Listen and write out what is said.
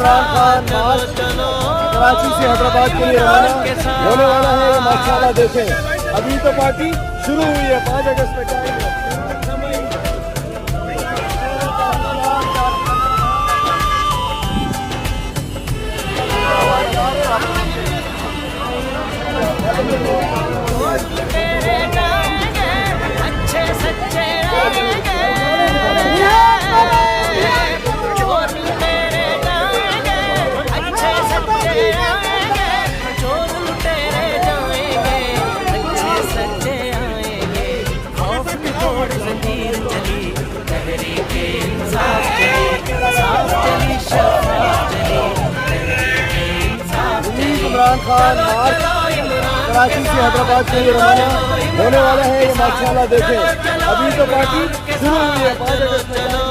इमरान खान मार्च कराची से हैदराबाद के लिए रवाना होने वाला है। माशाल्लाह देखें, अभी तो पार्टी शुरू हुई है। 5 अगस्त में टाइम है। इमरान खान मार्च कराची से हैदराबाद के लिए रवाना होने वाला है। ये माशाल्लाह देखें, अभी तो पार्टी शुरू हुई है। 5 अगस्त में